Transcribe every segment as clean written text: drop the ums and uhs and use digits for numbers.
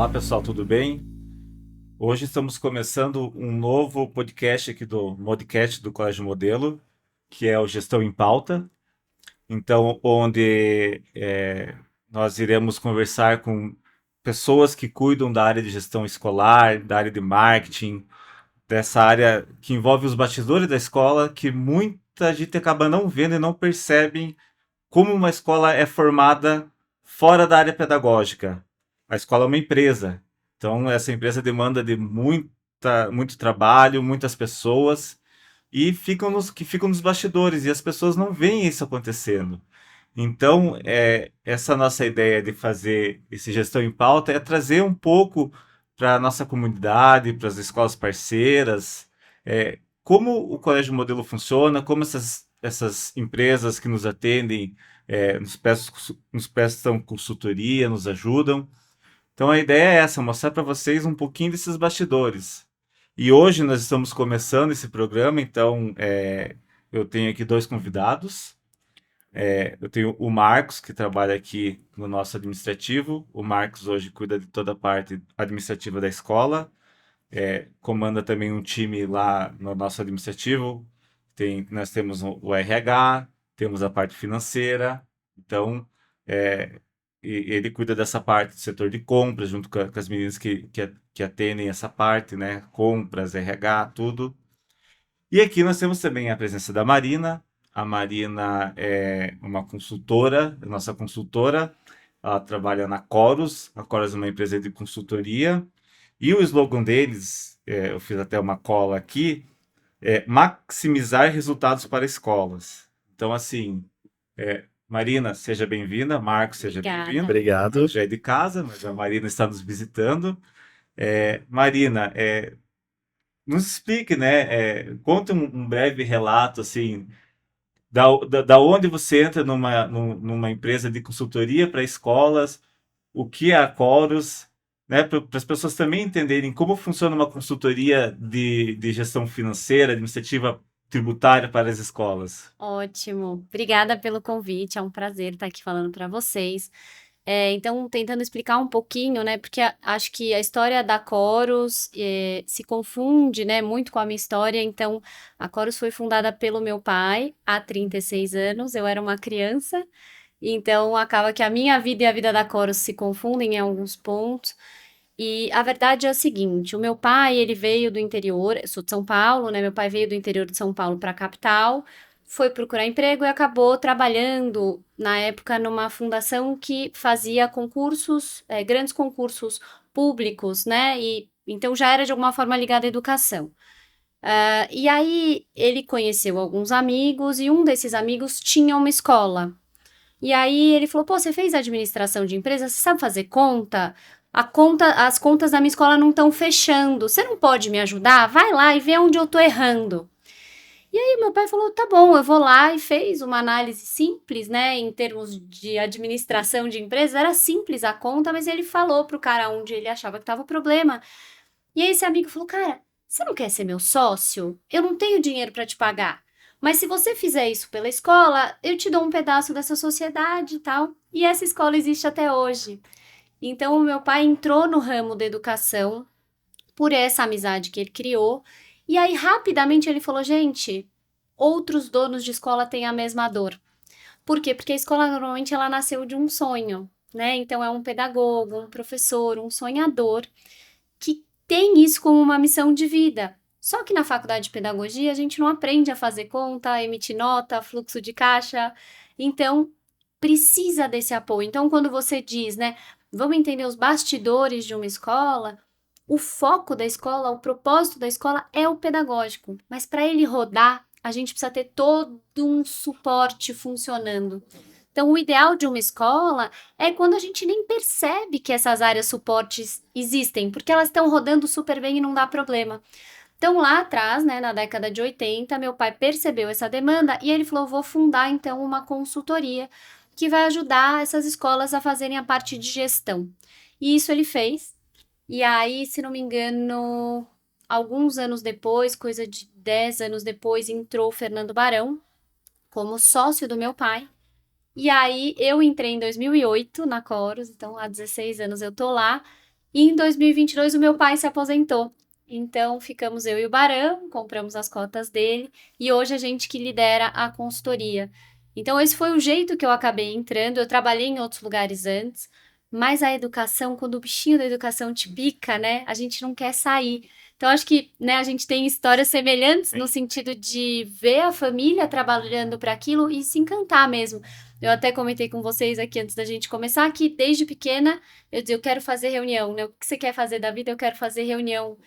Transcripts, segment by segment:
Olá pessoal, tudo bem? Hoje estamos começando um novo podcast aqui do Modcast do Colégio Modelo, que é o Gestão em Pauta. Então, onde nós iremos conversar com pessoas que cuidam da área de gestão escolar, da área de marketing, dessa área que envolve os bastidores da escola, que muita gente acaba não vendo e não percebem como uma escola é formada fora da área pedagógica. A escola é uma empresa, então essa empresa demanda de muito trabalho, muitas pessoas e ficam nos bastidores e as pessoas não veem isso acontecendo. Então, essa nossa ideia de fazer esse gestão em pauta é trazer um pouco para a nossa comunidade, para as escolas parceiras, como o Colégio Modelo funciona, como essas empresas que nos atendem nos prestam consultoria, nos ajudam. Então, a ideia é essa, mostrar para vocês um pouquinho desses bastidores. E hoje nós estamos começando esse programa, então eu tenho aqui dois convidados. Eu tenho o Marcos, que trabalha aqui no nosso administrativo. O Marcos hoje cuida de toda a parte administrativa da escola. Comanda também um time lá no nosso administrativo. Nós temos o RH, temos a parte financeira. Então, é, ele cuida dessa parte do setor de compras, junto com as meninas que atendem essa parte, né? Compras, RH, tudo. E aqui nós temos também a presença da Marina. A Marina é uma consultora, nossa consultora. Ela trabalha na Corus. A Corus é uma empresa de consultoria. E o slogan deles, eu fiz até uma cola aqui, é maximizar resultados para escolas. Então, assim, Marina, seja bem-vinda. Marcos, seja Obrigada. bem-vindo. O Obrigado. Marcos já é de casa, mas a Marina está nos visitando. Marina, nos explique, né? Conte um breve relato, assim, da onde você entra numa empresa de consultoria para escolas, o que é a Chorus, né? Para as pessoas também entenderem como funciona uma consultoria de gestão financeira, administrativa, tributária para as escolas. Ótimo. Obrigada pelo convite. É um prazer estar aqui falando para vocês. Então, tentando explicar um pouquinho, né? Porque acho que a história da Corus se confunde, né, muito com a minha história. Então, a Corus foi fundada pelo meu pai há 36 anos. Eu era uma criança. Então, acaba que a minha vida e a vida da Corus se confundem em alguns pontos. E a verdade é o seguinte, o meu pai, ele veio do interior, eu sou de São Paulo, né? Meu pai veio do interior de São Paulo para a capital, foi procurar emprego e acabou trabalhando na época numa fundação que fazia concursos, grandes concursos públicos, né? E então já era de alguma forma ligado à educação. E aí ele conheceu alguns amigos e um desses amigos tinha uma escola. E aí ele falou: pô, você fez administração de empresa, você sabe fazer conta? As contas da minha escola não estão fechando. Você não pode me ajudar? Vai lá e vê onde eu tô errando. E aí meu pai falou: tá bom, eu vou lá e fez uma análise simples, né, em termos de administração de empresas, era simples a conta, mas ele falou pro cara onde ele achava que estava o problema. E aí esse amigo falou: cara, você não quer ser meu sócio? Eu não tenho dinheiro para te pagar. Mas se você fizer isso pela escola, eu te dou um pedaço dessa sociedade e tal. E essa escola existe até hoje. Então, o meu pai entrou no ramo da educação por essa amizade que ele criou. E aí, rapidamente, ele falou: gente, outros donos de escola têm a mesma dor. Por quê? Porque a escola normalmente ela nasceu de um sonho, né? Então, é um pedagogo, um professor, um sonhador que tem isso como uma missão de vida. Só que na faculdade de pedagogia a gente não aprende a fazer conta, emitir nota, fluxo de caixa. Então, precisa desse apoio. Então, quando você diz, né, vamos entender os bastidores de uma escola, o foco da escola, o propósito da escola é o pedagógico. Mas para ele rodar, a gente precisa ter todo um suporte funcionando. Então, o ideal de uma escola é quando a gente nem percebe que essas áreas suportes existem, porque elas estão rodando super bem e não dá problema. Então, lá atrás, né, na década de 80, meu pai percebeu essa demanda e ele falou: vou fundar então uma consultoria que vai ajudar essas escolas a fazerem a parte de gestão. E isso ele fez. E aí, se não me engano, alguns anos depois, coisa de 10 anos depois, entrou o Fernando Barão como sócio do meu pai. E aí eu entrei em 2008 na Corus, então há 16 anos eu tô lá. E em 2022 o meu pai se aposentou. Então ficamos eu e o Barão, compramos as cotas dele e hoje a gente que lidera a consultoria. Então esse foi o jeito que eu acabei entrando. Eu trabalhei em outros lugares antes, mas a educação, quando o bichinho da educação te pica, né, a gente não quer sair. Então acho que, né, a gente tem histórias semelhantes no sentido de ver a família trabalhando para aquilo e se encantar mesmo. Eu até comentei com vocês aqui antes da gente começar que desde pequena eu dizia, eu quero fazer reunião, né? O que você quer fazer da vida? Eu quero fazer reunião.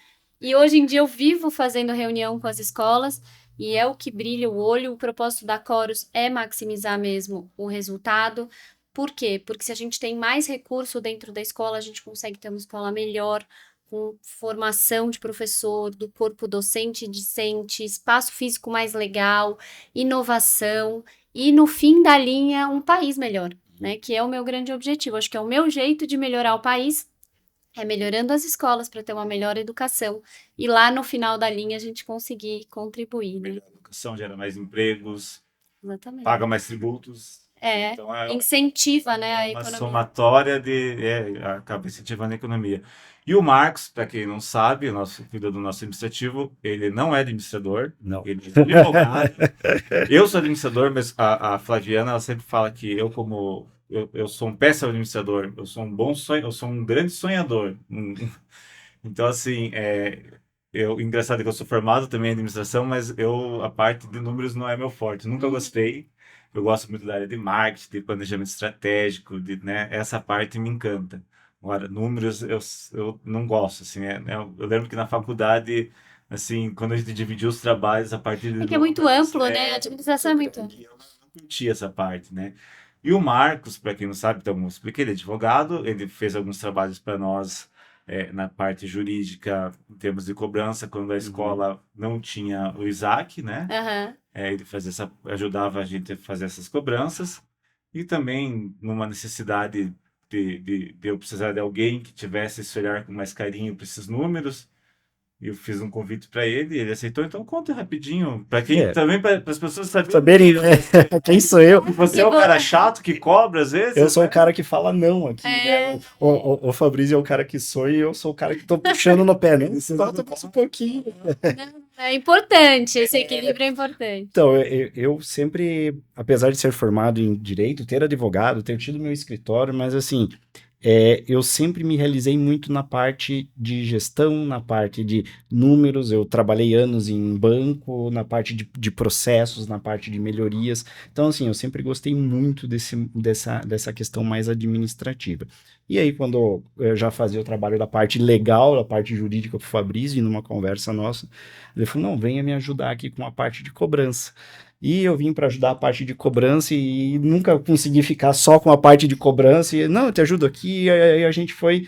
E hoje em dia eu vivo fazendo reunião com as escolas e é o que brilha o olho. O propósito da Chorus é maximizar mesmo o resultado. Por quê? Porque se a gente tem mais recurso dentro da escola, a gente consegue ter uma escola melhor, com formação de professor, do corpo docente e discente, espaço físico mais legal, inovação e, no fim da linha, um país melhor, né? Que é o meu grande objetivo. Acho que é o meu jeito de melhorar o país, é melhorando as escolas para ter uma melhor educação. E lá no final da linha a gente conseguir contribuir, né? Melhor educação gera mais empregos, Exatamente. paga mais tributos. É, Então é incentiva, né, a uma economia. somatória acaba incentivando a economia. E o Marcos, para quem não sabe, o nosso cuida do nosso administrativo, ele não é administrador, Não. ele é advogado. Eu sou administrador, mas a Flaviana ela sempre fala que eu sou um péssimo administrador, eu sou um bom sonho, eu sou um grande sonhador. Então, assim, engraçado que eu sou formado também em administração, mas a parte de números não é meu forte. Nunca gostei. Eu gosto muito da área de marketing, de planejamento estratégico, né? Essa parte me encanta. Agora, números eu não gosto, assim, eu lembro que na faculdade, assim, quando a gente dividiu os trabalhos a partir de É que é muito números, amplo, né? A administração é muito ampla. eu não curti essa parte, né? E o Marcos, para quem não sabe, então eu expliquei, ele é advogado, ele fez alguns trabalhos para nós na parte jurídica, em termos de cobrança, quando a escola não tinha o Isaac, né? Aham. Ele ajudava a gente a fazer essas cobranças. E também numa necessidade de eu precisar de alguém que tivesse esse olhar com mais carinho para esses números. Eu fiz um convite para ele, ele aceitou. Então conta rapidinho, para quem É. também para as pessoas Saberem, né? Quem sou eu? você é o cara chato que cobra às vezes, Eu sou né? o cara que fala não aqui, né? O Fabrício é o cara que sou e eu sou o cara que tô puxando no pé, né? Solta mais um pouquinho. É importante, esse equilíbrio é importante. Então, eu sempre, apesar de ser formado em direito, ter advogado, ter tido meu escritório, mas assim, eu sempre me realizei muito na parte de gestão, na parte de números. Eu trabalhei anos em banco, na parte de processos, na parte de melhorias. Então, assim, eu sempre gostei muito dessa questão mais administrativa. E aí, quando eu já fazia o trabalho da parte legal, da parte jurídica com o Fabrício, e numa conversa nossa, ele falou: não, venha me ajudar aqui com a parte de cobrança. E eu vim para ajudar a parte de cobrança e nunca consegui ficar só com a parte de cobrança. E, não, eu te ajudo aqui. E aí a gente foi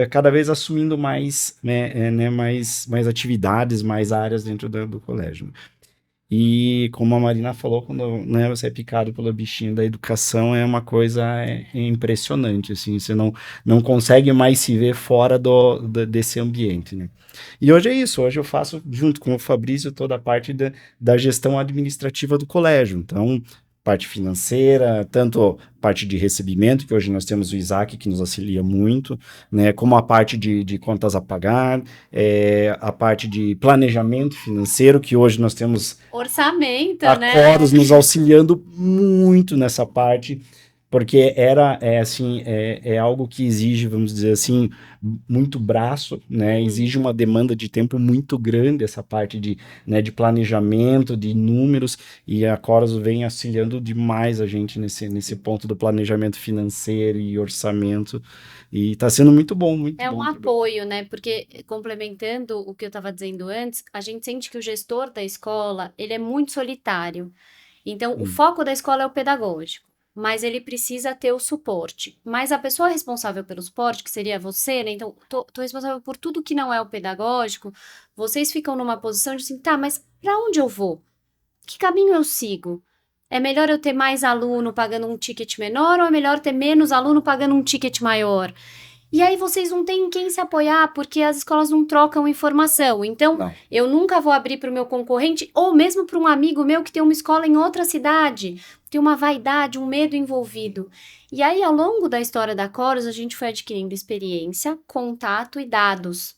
cada vez assumindo mais, né, mais atividades, mais áreas dentro do colégio. E como a Marina falou, quando, né, você é picado pelo bichinho da educação, é uma coisa impressionante, assim, você não consegue mais se ver fora desse ambiente, né? E hoje é isso, hoje eu faço, junto com o Fabrício, toda a parte da gestão administrativa do colégio, então, parte financeira, tanto parte de recebimento, que hoje nós temos o Isaac, que nos auxilia muito, né, como a parte de contas a pagar, a parte de planejamento financeiro, que hoje nós temos Orçamento, a né? Chorus nos auxiliando muito nessa parte, porque é algo que exige, vamos dizer assim, muito braço, né? Exige uma demanda de tempo muito grande, essa parte né, de planejamento, de números, e a Chorus vem auxiliando demais a gente nesse ponto do planejamento financeiro e orçamento, e está sendo muito bom, muito É bom. um apoio, né? Porque, complementando o que eu estava dizendo antes, a gente sente que o gestor da escola, ele é muito solitário. Então, o foco da escola é o pedagógico, mas ele precisa ter o suporte. Mas a pessoa responsável pelo suporte, que seria você, né? Então, tô responsável por tudo que não é o pedagógico, vocês ficam numa posição de assim, tá, mas para onde eu vou? Que caminho eu sigo? É melhor eu ter mais aluno pagando um ticket menor ou é melhor ter menos aluno pagando um ticket maior? E aí vocês não têm em quem se apoiar, porque as escolas não trocam informação. Então, Não. eu nunca vou abrir para o meu concorrente, ou mesmo para um amigo meu que tem uma escola em outra cidade. Tem uma vaidade, um medo envolvido. E aí, ao longo da história da Coros, a gente foi adquirindo experiência, contato e dados.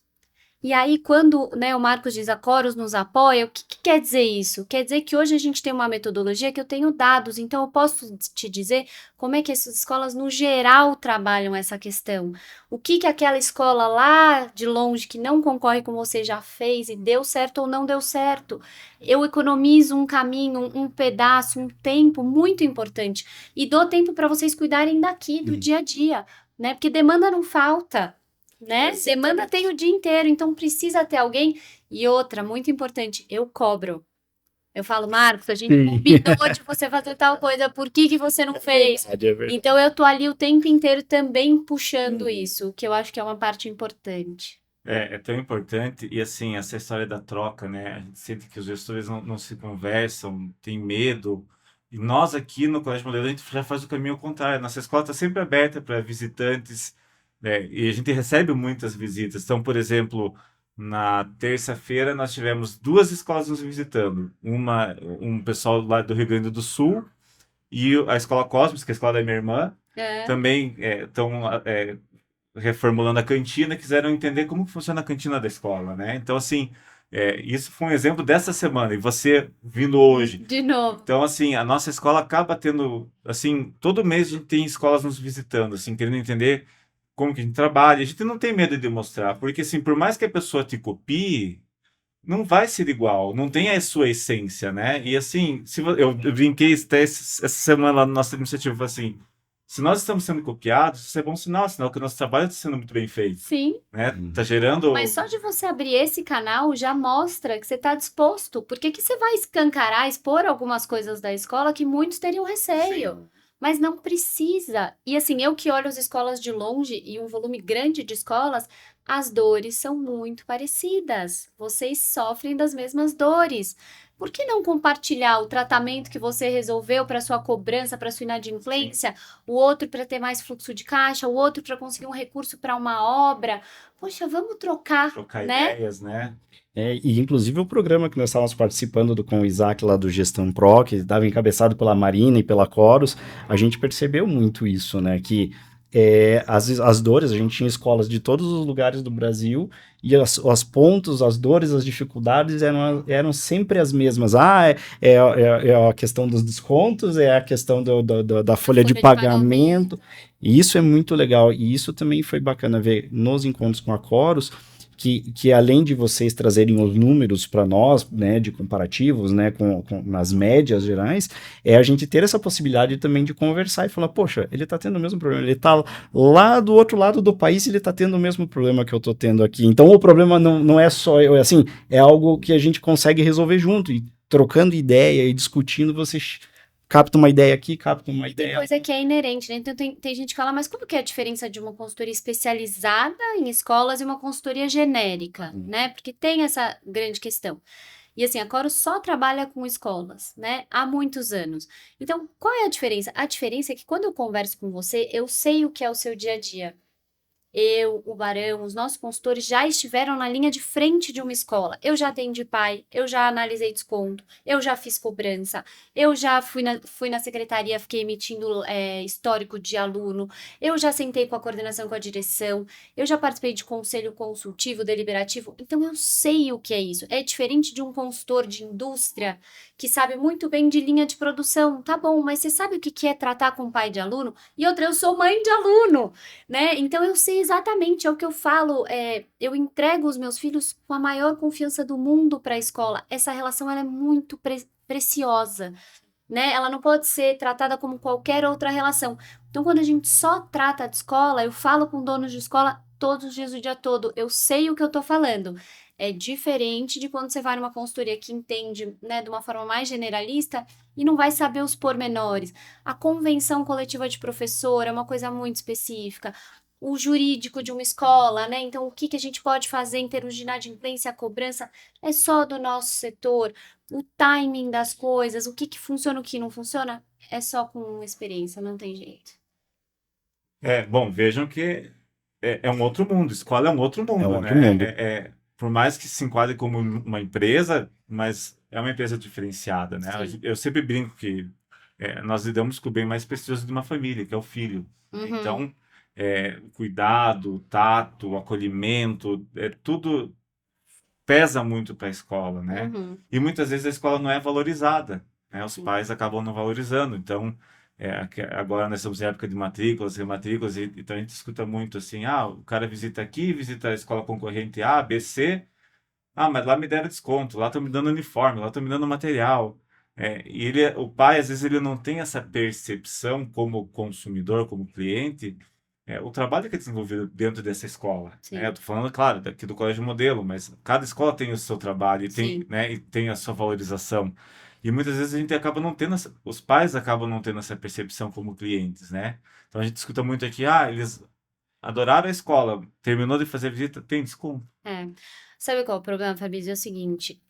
E aí, quando, né, o Marcos diz a Coros nos apoia, o que, que quer dizer isso? Quer dizer que hoje a gente tem uma metodologia que eu tenho dados, então eu posso te dizer como é que essas escolas, no geral, trabalham essa questão. O que que aquela escola lá de longe, que não concorre com você, já fez e deu certo ou não deu certo. Eu economizo um caminho, um pedaço, um tempo muito importante. E dou tempo para vocês cuidarem daqui, do dia a dia, né? Porque demanda não falta. Né? Demanda tem o dia inteiro, então precisa ter alguém. E outra, muito importante, eu cobro. Eu falo, Marcos, a gente Sim. combinou de você fazer tal coisa, por que que você não fez? É verdade. Então eu tô ali o tempo inteiro também puxando isso, que eu acho que é uma parte importante. É tão importante, e assim, essa história da troca, né? A gente sente que os gestores não se conversam, tem medo. E nós aqui no Colégio Modelo, a gente já faz o caminho ao contrário. Nossa escola está sempre aberta para visitantes, né? E a gente recebe muitas visitas. Então, por exemplo, na terça-feira nós tivemos duas escolas nos visitando. Um pessoal lá do Rio Grande do Sul e a Escola Cosmos, que é a escola da minha irmã, É, também estão reformulando a cantina, quiseram entender como que funciona a cantina da escola, né? Então, assim, isso foi um exemplo dessa semana, e você vindo hoje. de novo. Então, assim, a nossa escola acaba tendo, assim, todo mês a gente tem escolas nos visitando, assim, querendo entender como que a gente trabalha. A gente não tem medo de mostrar, porque, assim, por mais que a pessoa te copie, não vai ser igual, não tem a sua essência, né? E, assim, eu brinquei até essa semana lá na nossa iniciativa, falei assim, se nós estamos sendo copiados, isso é bom sinal que o nosso trabalho está sendo muito bem feito, Sim, né? Tá gerando... mas só de você abrir esse canal já mostra que você está disposto. Porque que você vai escancarar, expor algumas coisas da escola que muitos teriam receio. Mas não precisa. E assim, eu que olho as escolas de longe e um volume grande de escolas, as dores são muito parecidas. Vocês sofrem das mesmas dores. Por que não compartilhar o tratamento que você resolveu para sua cobrança, para sua inadimplência, o outro para ter mais fluxo de caixa, o outro para conseguir um recurso para uma obra? Poxa, vamos trocar, trocar né? ideias, né? E inclusive o programa que nós estávamos participando com o Isaac lá do Gestão Pro, que estava encabeçado pela Marina e pela Coros, a gente percebeu muito isso, né? Que as dores, a gente tinha escolas de todos os lugares do Brasil e as pontos, as dores, as dificuldades eram sempre as mesmas. É a questão dos descontos, é a questão da folha de pagamento. E isso é muito legal. E isso também foi bacana ver nos encontros com a Coros, que além de vocês trazerem os números para nós, né, de comparativos, né, nas médias gerais, a gente ter essa possibilidade também de conversar e falar, poxa, ele está tendo o mesmo problema, ele está lá do outro lado do país e ele está tendo o mesmo problema que eu estou tendo aqui. Então o problema não é só eu, assim, é algo que a gente consegue resolver junto, e trocando ideia e discutindo, vocês capta uma ideia aqui, capta uma E tem ideia. coisa que é inerente, né? Então tem gente que fala, mas como que é a diferença de uma consultoria especializada em escolas e uma consultoria genérica, né? Porque tem essa grande questão. E assim, a Coro só trabalha com escolas, né? Há muitos anos. Então, qual é a diferença? A diferença é que quando eu converso com você, eu sei o que é o seu dia a dia. Eu, o Barão, os nossos consultores já estiveram na linha de frente de uma escola. Eu já atendi pai, eu já analisei desconto, eu já fiz cobrança, eu já fui na secretaria, fiquei emitindo histórico de aluno, eu já sentei com a coordenação, com a direção, eu já participei de conselho consultivo, deliberativo, então eu sei o que é isso. É diferente de um consultor de indústria que sabe muito bem de linha de produção. Tá bom, mas você sabe o que é tratar com pai de aluno? E outra, eu sou mãe de aluno, né? Então eu sei exatamente, é o que eu falo, eu entrego os meus filhos com a maior confiança do mundo para a escola. Essa relação ela é muito preciosa, né? Ela não pode ser tratada como qualquer outra relação. Então, quando a gente só trata de escola, eu falo com donos de escola todos os dias do dia todo. Eu sei o que eu tô falando. É diferente de quando você vai numa consultoria que entende, né, de uma forma mais generalista e não vai saber os pormenores. A convenção coletiva de professor é uma coisa muito específica. O jurídico de uma escola, né? Então, o que a gente pode fazer em termos de inadimplência, a cobrança é só do nosso setor. O timing das coisas, o que funciona, o que não funciona, é só com experiência, não tem jeito. Bom, vejam que é um outro mundo. Escola é um outro É um mundo, outro né? mundo. Por mais que se enquadre como uma empresa, mas é uma empresa diferenciada, né? Sim. Eu sempre brinco que nós lidamos com o bem mais precioso de uma família, que é o filho. Uhum. Então, o cuidado, o tato, o acolhimento, tudo pesa muito para a escola, né? Uhum. E muitas vezes a escola não é valorizada, né? Os Sim. pais acabam não valorizando. Então, agora nós estamos em época de matrículas, rematrículas, então a gente escuta muito assim, o cara visita aqui, visita a escola concorrente A, B, C, mas lá me deram desconto, lá estão me dando uniforme, lá estão me dando material. E o pai, às vezes, ele não tem essa percepção como consumidor, como cliente, o trabalho que é desenvolvido dentro dessa escola. Né? Eu Sim. estou falando, claro, daqui do Colégio Modelo, mas cada escola tem o seu trabalho e tem, Sim. né, e tem a sua valorização. E muitas vezes a gente acaba não tendo, os pais acabam não tendo essa percepção como clientes, né? Então a gente escuta muito aqui, eles adoraram a escola, terminou de fazer a visita, tem desconto. É. Sabe qual é o problema, Fabrício? É o seguinte,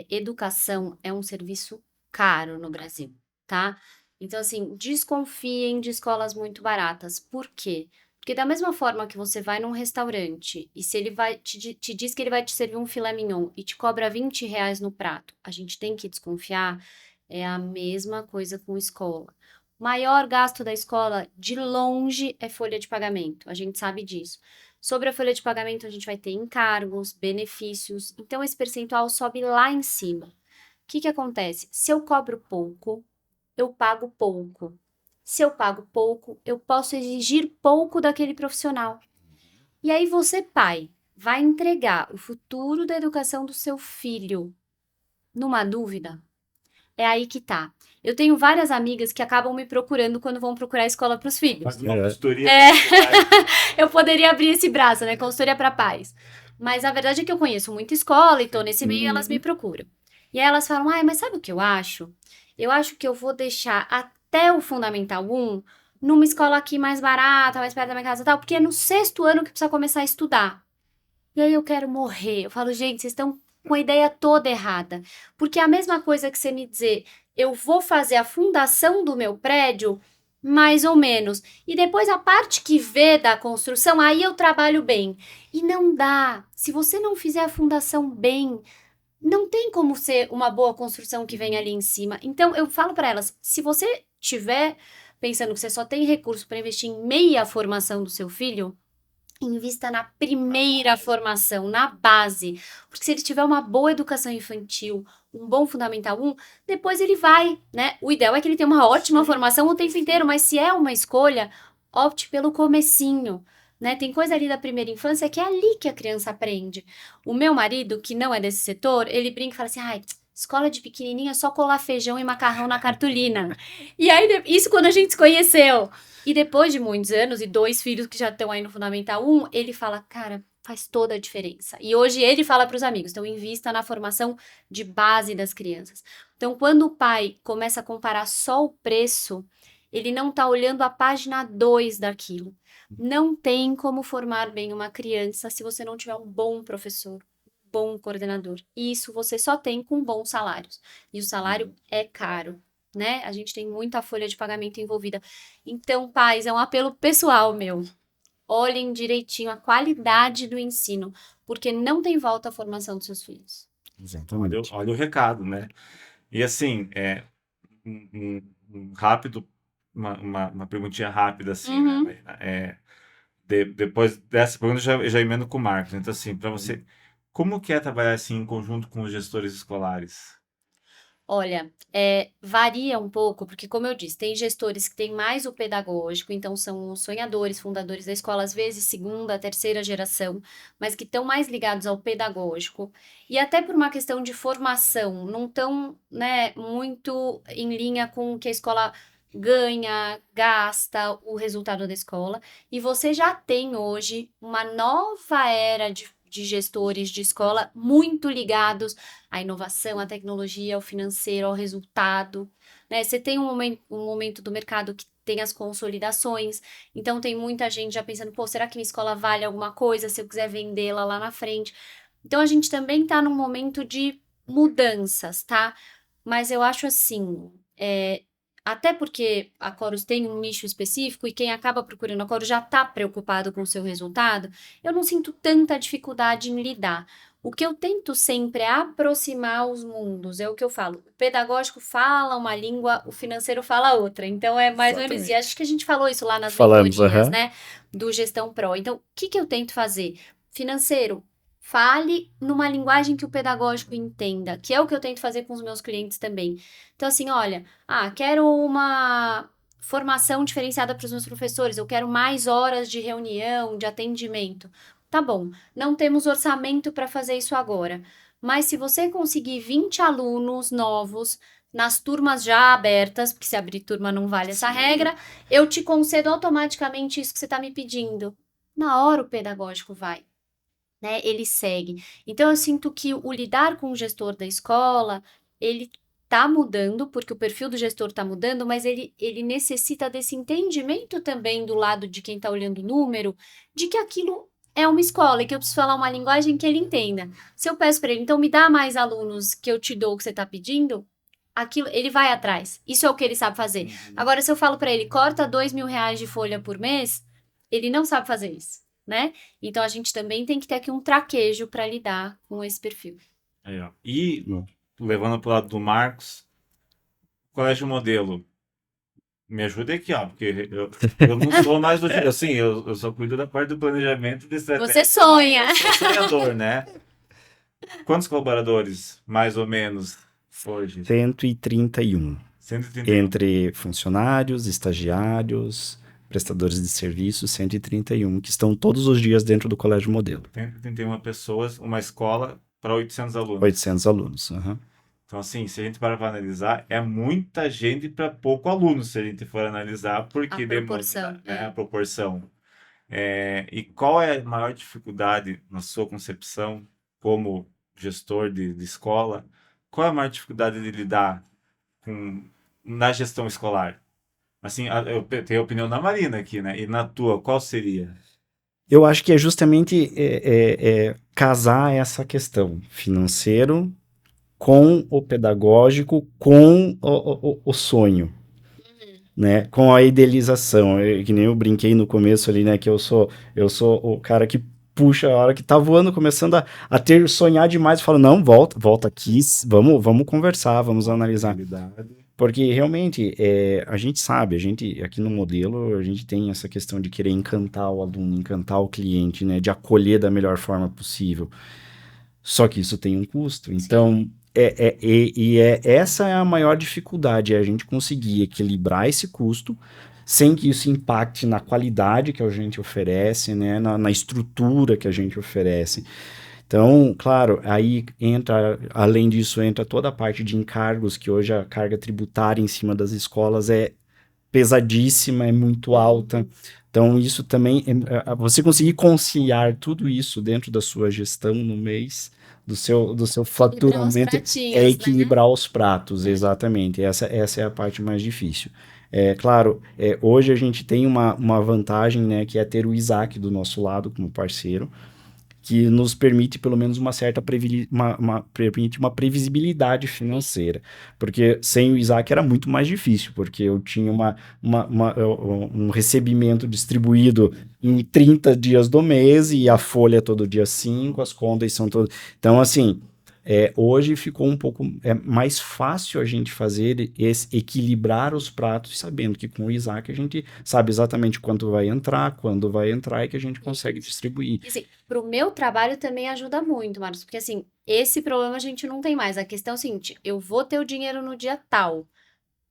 educação é um serviço caro no Brasil, tá? Então, assim, desconfiem de escolas muito baratas. Por quê? Porque da mesma forma que você vai num restaurante e se ele vai te diz que ele vai te servir um filé mignon e te cobra R$ 20 no prato, a gente tem que desconfiar, é a mesma coisa com escola. O maior gasto da escola, de longe, é folha de pagamento. A gente sabe disso. Sobre a folha de pagamento, a gente vai ter encargos, benefícios, então esse percentual sobe lá em cima. O que que acontece? Se eu cobro pouco, eu pago pouco. Se eu pago pouco, eu posso exigir pouco daquele profissional. E aí você, pai, vai entregar o futuro da educação do seu filho numa dúvida? É aí que tá. Eu tenho várias amigas que acabam me procurando quando vão procurar escola para os filhos. Faz uma É, consultoria É, particular. eu poderia abrir esse braço, né? Consultoria para pais. Mas a verdade é que eu conheço muita escola e tô nesse meio e elas me uhum. procuram. E aí elas falam: ai, mas sabe o que eu acho? Eu acho que eu vou deixar até o Fundamental 1 numa escola aqui mais barata, mais perto da minha casa e tal, porque é no sexto ano que precisa começar a estudar. E aí eu quero morrer. Eu falo, gente, vocês estão com a ideia toda errada. Porque é a mesma coisa que você me dizer, eu vou fazer a fundação do meu prédio, mais ou menos. E depois a parte que vê da construção, aí eu trabalho bem. E não dá. Se você não fizer a fundação bem, não tem como ser uma boa construção que vem ali em cima. Então eu falo para elas, se você tiver pensando que você só tem recurso para investir em meia formação do seu filho, invista na primeira formação, na base. Porque se ele tiver uma boa educação infantil, um bom Fundamental 1, depois ele vai, né? O ideal é que ele tenha uma ótima formação o tempo inteiro, mas se é uma escolha, opte pelo comecinho, né? Tem coisa ali da primeira infância que é ali que a criança aprende. O meu marido, que não é desse setor, ele brinca e fala assim, ai, escola de pequenininha é só colar feijão e macarrão na cartolina. E aí, isso quando a gente se conheceu. E depois de muitos anos e 2 filhos que já estão aí no Fundamental 1, ele fala, cara, faz toda a diferença. E hoje ele fala para os amigos, então invista na formação de base das crianças. Então, quando o pai começa a comparar só o preço, ele não está olhando a página 2 daquilo. Não tem como formar bem uma criança se você não tiver um bom professor, um bom coordenador. E isso você só tem com bons salários. E o salário é caro, né? A gente tem muita folha de pagamento envolvida. Então, pais, é um apelo pessoal meu. Olhem direitinho a qualidade do ensino, porque não tem volta à formação dos seus filhos. Exatamente. Olha o recado, né? E assim, um rápido, uma perguntinha rápida, assim, né? Uhum. Depois dessa pergunta, eu já emendo com o Marcos. Então, assim, para você, como que é trabalhar assim em conjunto com os gestores escolares? Olha, varia um pouco, porque, como eu disse, tem gestores que têm mais o pedagógico, então são os sonhadores, fundadores da escola, às vezes segunda, terceira geração, mas que estão mais ligados ao pedagógico, e até por uma questão de formação, não estão, né, muito em linha com o que a escola ganha, gasta, o resultado da escola, e você já tem hoje uma nova era de gestores de escola muito ligados à inovação, à tecnologia, ao financeiro, ao resultado, né? Você tem um momento do mercado que tem as consolidações, então tem muita gente já pensando, pô, será que minha escola vale alguma coisa se eu quiser vendê-la lá na frente? Então a gente também está num momento de mudanças, tá? Mas eu acho assim, até porque a Corus tem um nicho específico e quem acaba procurando a Corus já está preocupado com o seu resultado, eu não sinto tanta dificuldade em lidar. O que eu tento sempre é aproximar os mundos, é o que eu falo. O pedagógico fala uma língua, o financeiro fala outra. Então é mais ou menos isso. E Exatamente. acho que a gente falou isso lá nas Falamos, mentorias, aham. né? Do Gestão Pro. Então, o que eu tento fazer? Financeiro, fale numa linguagem que o pedagógico entenda, que é o que eu tento fazer com os meus clientes também. Então, assim, olha, quero uma formação diferenciada para os meus professores, eu quero mais horas de reunião, de atendimento. Tá bom, não temos orçamento para fazer isso agora, mas se você conseguir 20 alunos novos nas turmas já abertas, porque se abrir turma não vale essa Sim. regra, eu te concedo automaticamente isso que você está me pedindo. Na hora o pedagógico vai, né? Ele segue. Então eu sinto que o lidar com o gestor da escola, ele tá mudando, porque o perfil do gestor tá mudando, mas ele necessita desse entendimento também do lado de quem tá olhando o número, de que aquilo é uma escola e que eu preciso falar uma linguagem que ele entenda. Se eu peço para ele, então me dá mais alunos que eu te dou o que você tá pedindo, aquilo, ele vai atrás. Isso é o que ele sabe fazer. Agora, se eu falo para ele, corta R$ 2.000 de folha por mês, ele não sabe fazer isso, né? Então a gente também tem que ter aqui um traquejo para lidar com esse perfil. Aí, ó. E, levando pro lado do Marcos, colégio modelo. Me ajuda aqui, ó, porque eu não sou mais do... Assim, eu só cuido da parte do planejamento e da estratégia. Você sonha. Eu sou sonhador, né? Quantos colaboradores, mais ou menos, hoje? 131. 131. Entre funcionários, estagiários, prestadores de serviços, 131, que estão todos os dias dentro do Colégio Modelo. 131 pessoas, uma escola para 800 alunos. 800 alunos. Aham. Então, assim, se a gente parar para analisar, é muita gente para pouco aluno, se a gente for analisar, porque A proporção, demanda, a proporção. E qual é a maior dificuldade na sua concepção como gestor de escola? Qual é a maior dificuldade de lidar na gestão escolar? Assim, eu tenho a opinião da Marina aqui, né? E na tua, qual seria? Eu acho que é justamente casar essa questão financeiro com o pedagógico, com o sonho, né? Com a idealização. Que nem eu brinquei no começo ali, né? Que eu sou o cara que puxa a hora que tá voando, começando a ter sonhar demais, falo, não, volta aqui, vamos conversar, vamos analisar. Porque realmente a gente sabe, aqui no modelo, a gente tem essa questão de querer encantar o aluno, encantar o cliente, né? De acolher da melhor forma possível. Só que isso tem um custo. Então, essa é a maior dificuldade, é a gente conseguir equilibrar esse custo sem que isso impacte na qualidade que a gente oferece, né, na estrutura que a gente oferece. Então, claro, aí entra, além disso, entra toda a parte de encargos, que hoje a carga tributária em cima das escolas é pesadíssima, é muito alta. Então, isso também, você conseguir conciliar tudo isso dentro da sua gestão no mês, do seu faturamento, é equilibrar os pratos, exatamente. Essa é a parte mais difícil. Claro, hoje a gente tem uma vantagem, né, que é ter o Isaac do nosso lado como parceiro, que nos permite pelo menos uma certa permite uma previsibilidade financeira, porque sem o Isaac era muito mais difícil, porque eu tinha um recebimento distribuído em 30 dias do mês e a folha todo dia 5, as contas são todas... Então, assim, hoje ficou um pouco mais fácil a gente fazer equilibrar os pratos, sabendo que com o Isaac a gente sabe exatamente quanto vai entrar, quando vai entrar e que a gente consegue distribuir. Assim, pro meu trabalho também ajuda muito, Marcos, porque assim, esse problema a gente não tem mais. A questão é o seguinte, eu vou ter o dinheiro no dia tal,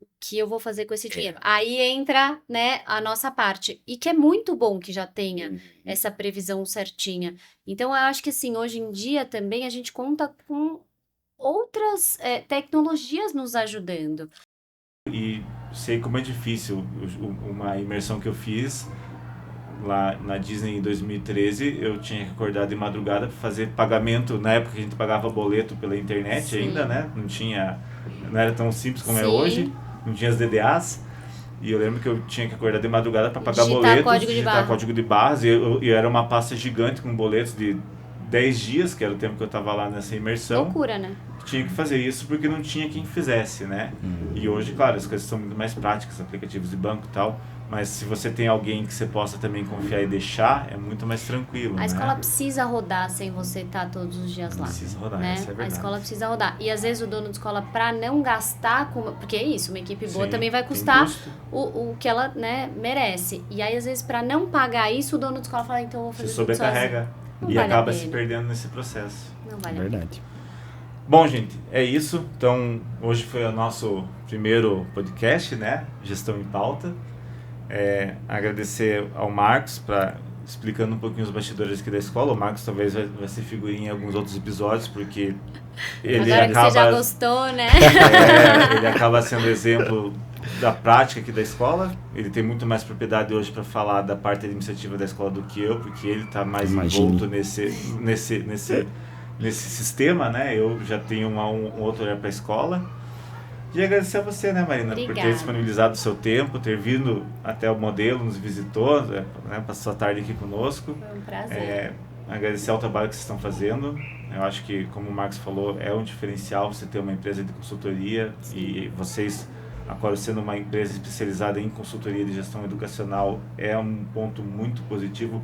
o que eu vou fazer com esse dinheiro? Aí entra, né, a nossa parte, e que é muito bom que já tenha essa previsão certinha. Então, eu acho que assim, hoje em dia também a gente conta com outras tecnologias nos ajudando. E sei como é difícil uma imersão que eu fiz lá na Disney em 2013, eu tinha que acordar de madrugada para fazer pagamento. Na época a gente pagava boleto pela internet. Sim. Ainda, né? Não era tão simples como é hoje, não tinha as DDAs. E eu lembro que eu tinha que acordar de madrugada para pagar boletos, digitar código de barras, e era uma pasta gigante com boletos de 10 dias, que era o tempo que eu estava lá nessa imersão. Loucura, né? tinha que fazer isso porque não tinha quem fizesse, né? E hoje, claro, as coisas são muito mais práticas, aplicativos de banco e tal, mas se você tem alguém que você possa também confiar e deixar, é muito mais tranquilo, A né? escola precisa rodar sem você estar todos os dias lá. Precisa rodar, né? essa é a A verdade. escola precisa rodar. E às vezes o dono de escola, para não gastar com... Porque é isso, uma equipe boa Sim, também vai tem custar custo. o que ela, né, merece. E aí, às vezes, para não pagar isso, o dono de escola fala, então eu vou Se fazer tudo sobrecarrega Não e vale a acaba se pena. perdendo nesse processo. Não vale a pena. Verdade. Bom, gente, é isso. Então, hoje foi o nosso primeiro podcast, né? Gestão em Pauta. Agradecer ao Marcos para explicando um pouquinho os bastidores aqui da escola. O Marcos talvez vai ser figurinha em alguns outros episódios, porque ele Agora que você já acaba, gostou, né? ele acaba sendo exemplo da prática aqui da escola. Ele tem muito mais propriedade hoje para falar da parte administrativa da escola do que eu, porque ele está mais envolto nesse sistema, né? Eu já tenho um outro olhar para a escola. E agradecer a você, né, Marina, por Obrigada. ter disponibilizado o seu tempo, ter vindo até o modelo, nos visitou, né, passou a tarde aqui conosco. Foi um prazer. Agradecer ao trabalho que vocês estão fazendo. Eu acho que, como o Marcos falou, é um diferencial você ter uma empresa de consultoria. Sim. E vocês, agora sendo uma empresa especializada em consultoria de gestão educacional, é um ponto muito positivo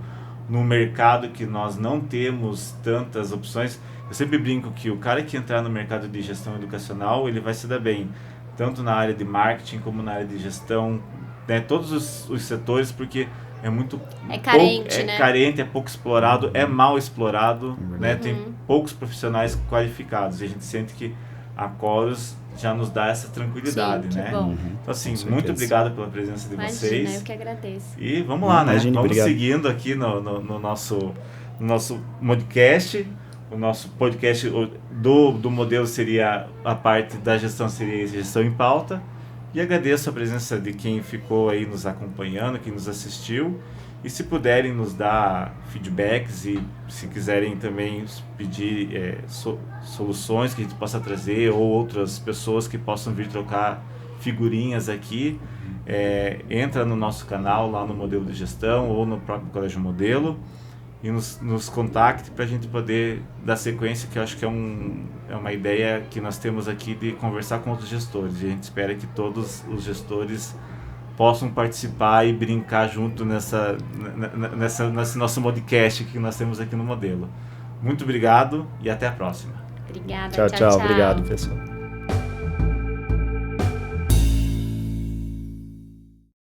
no mercado que nós não temos tantas opções. Eu sempre brinco que o cara que entrar no mercado de gestão educacional, ele vai se dar bem, tanto na área de marketing como na área de gestão, né, todos os setores, porque é muito carente, né? É carente, é pouco explorado, é mal explorado, né? Tem poucos profissionais qualificados, e a gente sente que a Chorus já nos dá essa tranquilidade, Sim, que né? bom. Então, assim, Com muito certeza. obrigado pela presença de Imagina, vocês. eu que agradeço. E vamos lá, né? Imagine, Vamos obrigado. seguindo aqui no nosso podcast. O nosso podcast do modelo seria a parte da gestão, seria gestão em pauta. E agradeço a presença de quem ficou aí nos acompanhando, quem nos assistiu. E se puderem nos dar feedbacks e se quiserem também pedir soluções que a gente possa trazer ou outras pessoas que possam vir trocar figurinhas aqui, entra no nosso canal lá no Modelo de Gestão ou no próprio Colégio Modelo e nos contacte para a gente poder dar sequência, que eu acho que é uma ideia que nós temos aqui de conversar com outros gestores, e a gente espera que todos os gestores possam participar e brincar junto nesse nosso podcast que nós temos aqui no Modelo. Muito obrigado e até a próxima. Obrigada, Tchau, tchau. Obrigado, pessoal.